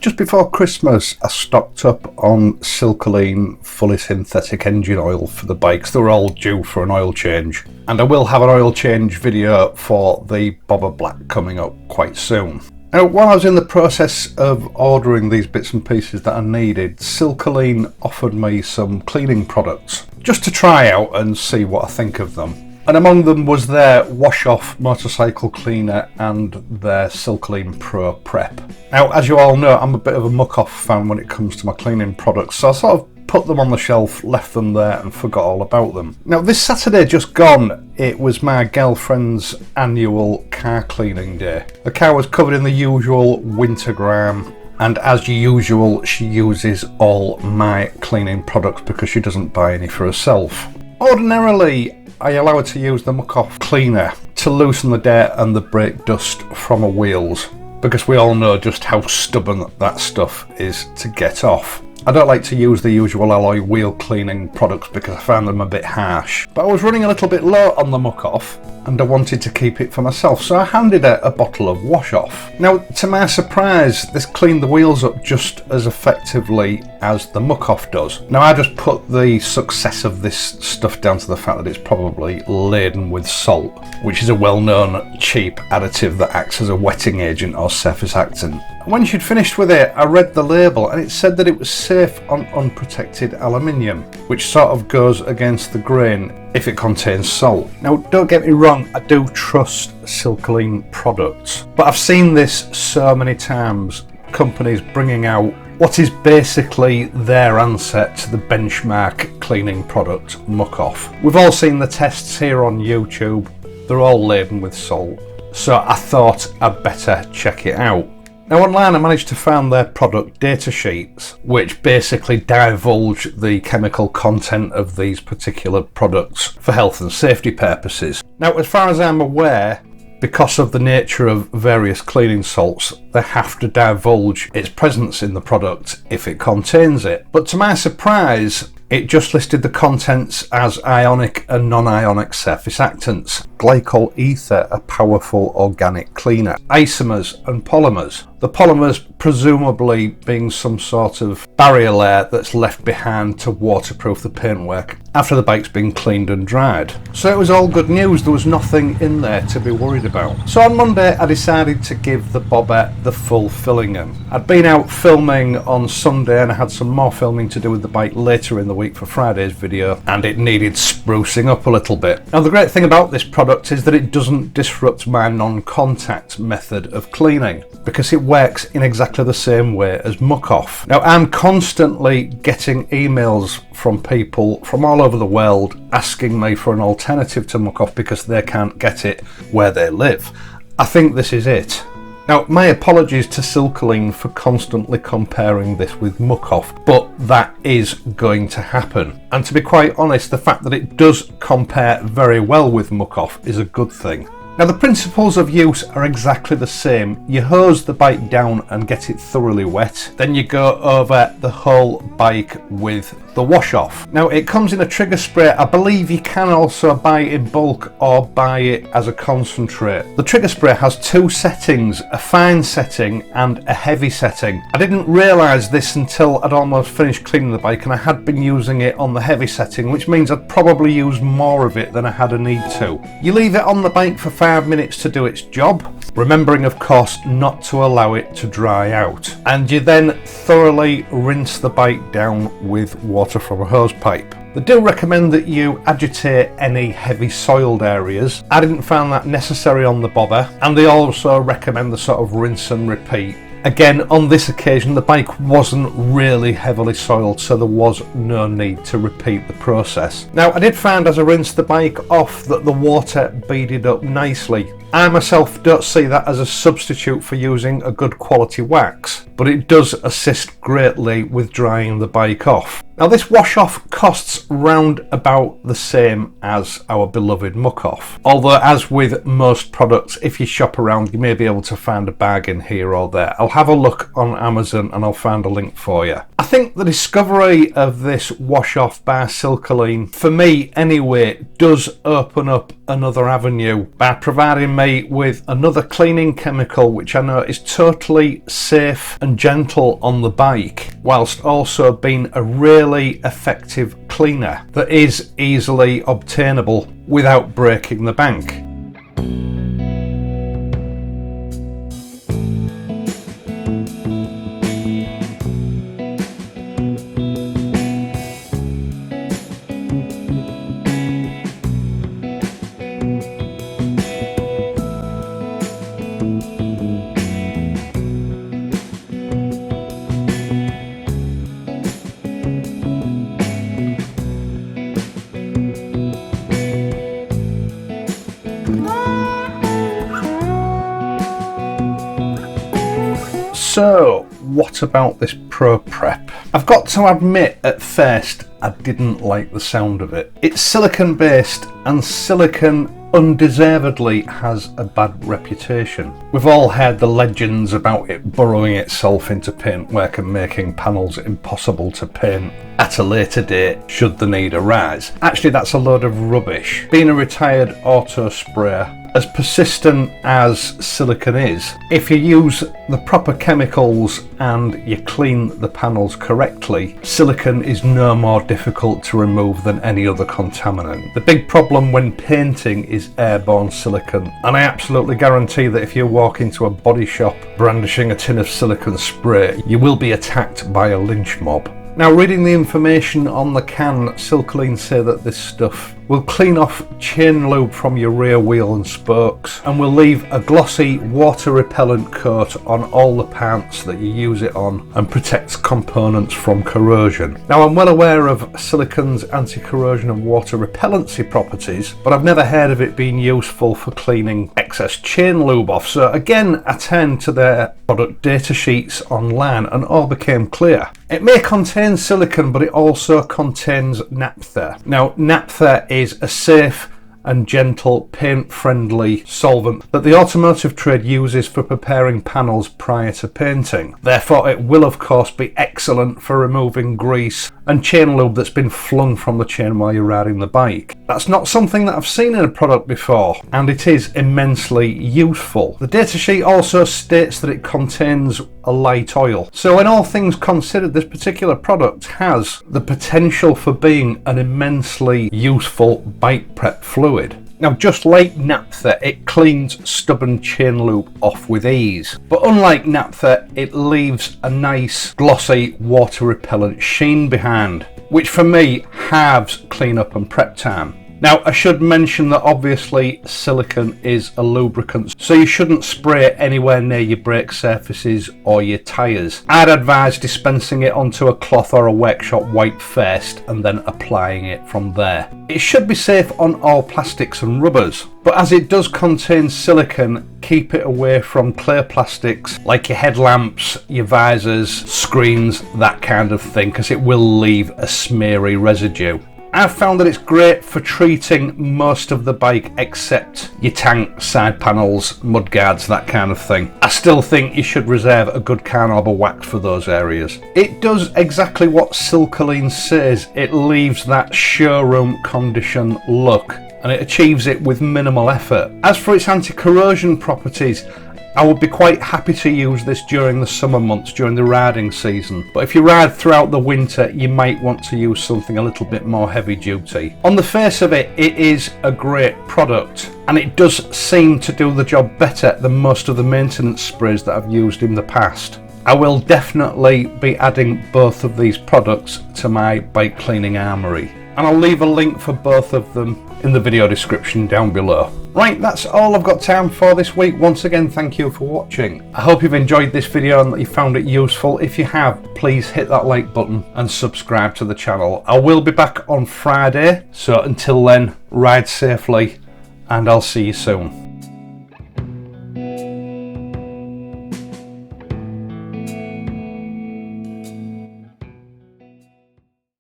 Just before Christmas, I stocked up on silkolene fully synthetic engine oil for the bikes. They were all due for an oil change. And I will have an oil change video for the Bobber Black coming up quite soon. Now, while I was in the process of ordering these bits and pieces that I needed, Silkolene offered me some cleaning products just to try out and see what I think of them. And among them was their wash-off motorcycle cleaner and their Silkolene Pro Prep. Now, as you all know, I'm a bit of a muck-off fan when it comes to my cleaning products, so I sort of put them on the shelf, left them there and forgot all about them. Now, this Saturday just gone, it was my girlfriend's annual car cleaning day. The car was covered in the usual winter grime, and as usual, she uses all my cleaning products because she doesn't buy any for herself. Ordinarily, I allow her to use the muck-off cleaner to loosen the dirt and the brake dust from her wheels, because we all know just how stubborn that stuff is to get off. I don't like to use the usual alloy wheel cleaning products because I find them a bit harsh. But I was running a little bit low on the muck-off and I wanted to keep it for myself, so I handed her a bottle of wash-off. Now, to my surprise, this cleaned the wheels up just as effectively as the muck-off does. Now, I just put the success of this stuff down to the fact that it's probably laden with salt, which is a well-known cheap additive that acts as a wetting agent or surface actant. When she'd finished with it, I read the label and it said that it was safe on unprotected aluminium, which sort of goes against the grain if it contains salt. Now, don't get me wrong, I do trust Silkolene products, but I've seen this so many times, companies bringing out what is basically their answer to the benchmark cleaning product, muck-off. We've all seen the tests here on YouTube, they're all laden with salt, so I thought I'd better check it out. Now, online I managed to find their product data sheets, which basically divulge the chemical content of these particular products for health and safety purposes. Now, as far as I'm aware, because of the nature of various cleaning salts, they have to divulge its presence in the product if it contains it. But to my surprise, it just listed the contents as ionic and non-ionic surface actants. Glycol ether, a powerful organic cleaner. Isomers and polymers. The polymers presumably being some sort of barrier layer that's left behind to waterproof the paintwork after the bike's been cleaned and dried. So it was all good news, there was nothing in there to be worried about. So on Monday I decided to give the bobber the full Fillingham. I'd been out filming on Sunday and I had some more filming to do with the bike later in the week for Friday's video, and it needed sprucing up a little bit. Now, the great thing about this product is that it doesn't disrupt my non-contact method of cleaning because it works in exactly the same way as muck-off. Now, I'm constantly getting emails from people from all over the world asking me for an alternative to muck-off because they can't get it where they live. I think this is it. Now, my apologies to Silkolene for constantly comparing this with muck-off, but that is going to happen. And to be quite honest, the fact that it does compare very well with muck-off is a good thing. Now, the principles of use are exactly the same. You hose the bike down and get it thoroughly wet. Then you go over the whole bike with the wash-off. Now, it comes in a trigger spray. I believe you can also buy it in bulk or buy it as a concentrate. The trigger spray has two settings, a fine setting and a heavy setting. I didn't realise this until I'd almost finished cleaning the bike and I had been using it on the heavy setting, which means I'd probably use more of it than I had a need to. You leave it on the bike for 5 minutes to do its job, remembering of course not to allow it to dry out, and you then thoroughly rinse the bike down with water from a hose pipe. They do recommend that you agitate any heavy soiled areas. I didn't find that necessary on the bobber, and they also recommend the sort of rinse and repeat. Again, on this occasion, the bike wasn't really heavily soiled, so there was no need to repeat the process. Now, I did find as I rinsed the bike off that the water beaded up nicely. I myself don't see that as a substitute for using a good quality wax, but it does assist greatly with drying the bike off. Now, this wash off costs round about the same as our beloved muck off, although as with most products, if you shop around you may be able to find a bargain here or there. I'll have a look on Amazon and I'll find a link for you. I think the discovery of this wash off by silkolene, for me anyway, does open up another avenue by providing me with another cleaning chemical which I know is totally safe and gentle on the bike, whilst also being a really effective cleaner that is easily obtainable without breaking the bank. So, what about this Pro Prep? I've got to admit, at first, I didn't like the sound of it. It's silicone based, and silicone undeservedly has a bad reputation. We've all heard the legends about it burrowing itself into paintwork and making panels impossible to paint at a later date should the need arise. Actually, that's a load of rubbish. Being a retired auto sprayer, as persistent as silicone is, if you use the proper chemicals and you clean the panels correctly, silicone is no more difficult to remove than any other contaminant. The big problem when painting is airborne silicone, and I absolutely guarantee that if you walk into a body shop brandishing a tin of silicone spray, you will be attacked by a lynch mob. Now, reading the information on the can, silkolene say that this stuff will clean off chain lube from your rear wheel and spokes, and will leave a glossy water repellent coat on all the parts that you use it on, and protects components from corrosion. Now, I'm well aware of silicone's anti-corrosion and water repellency properties, but I've never heard of it being useful for cleaning excess chain lube off. So again, I turned to their product data sheets online and all became clear. It may contain silicone, but it also contains naphtha. Now, naphtha is a safe and gentle paint-friendly solvent that the automotive trade uses for preparing panels prior to painting. Therefore, it will of course be excellent for removing grease and chain lube that's been flung from the chain while you're riding the bike. That's not something that I've seen in a product before, and it is immensely useful. The datasheet also states that it contains a light oil. So in all things considered, this particular product has the potential for being an immensely useful bike prep fluid. Now, just like naphtha, it cleans stubborn chain lube off with ease. But unlike naphtha, it leaves a nice glossy water repellent sheen behind, which for me halves cleanup and prep time. Now, I should mention that obviously silicone is a lubricant, so you shouldn't spray it anywhere near your brake surfaces or your tyres. I'd advise dispensing it onto a cloth or a workshop wipe first and then applying it from there. It should be safe on all plastics and rubbers, but as it does contain silicone, keep it away from clear plastics like your headlamps, your visors, screens, that kind of thing, because it will leave a smeary residue. I've found that it's great for treating most of the bike except your tank, side panels, mudguards, that kind of thing. I still think you should reserve a good carnauba wax for those areas. It does exactly what silkolene says. It leaves that showroom condition look, and it achieves it with minimal effort. As for its anti-corrosion properties, I would be quite happy to use this during the summer months, during the riding season. But if you ride throughout the winter, you might want to use something a little bit more heavy duty. On the face of it, it is a great product, and it does seem to do the job better than most of the maintenance sprays that I've used in the past. I will definitely be adding both of these products to my bike cleaning armoury, and I'll leave a link for both of them in the video description down below. Right, that's all I've got time for this week. Once again, thank you for watching. I hope you've enjoyed this video and that you found it useful. If you have, please hit that like button and subscribe to the channel. I will be back on Friday, so until then, ride safely and I'll see you soon.